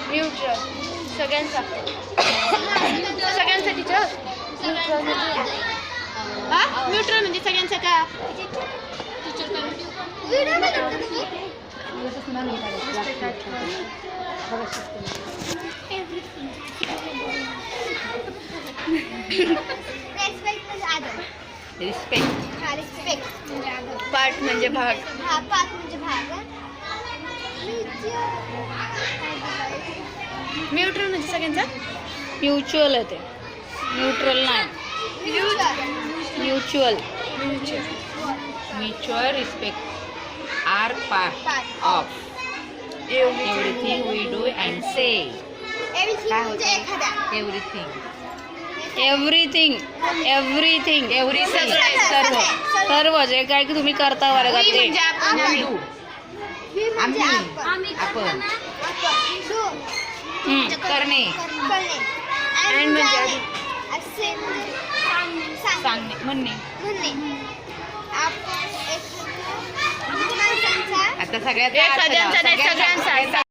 Neutral सगळ्यांचा सगळ्यांचा teacher neutral म्हणजे सगळ्यांचा का रिस्पेक्ट पार्ट म्हणजे भाग पार्ट म्हणजे भाग न्यूट्रल म्हणजे सगळ्यांचा म्युच्युअल आहे ते न्यूट्रल नाही mutual Mutual respect are part of everything we do and say. म्हणजे एखादा Everything. Everything everything Everything. सर्व सर्व जे काय की तुम्ही करता वर्गात ते म्हणजे आपण We do. म्हणजे आम्ही. आपण. हम्म. करणे. And म्हणजे असे म्हणजे सांगणे. म्हणणे. आपण एखाद्या माणसांचा आता सगळ्यात एखाद्यांचा नाही, सगळ्यांचा.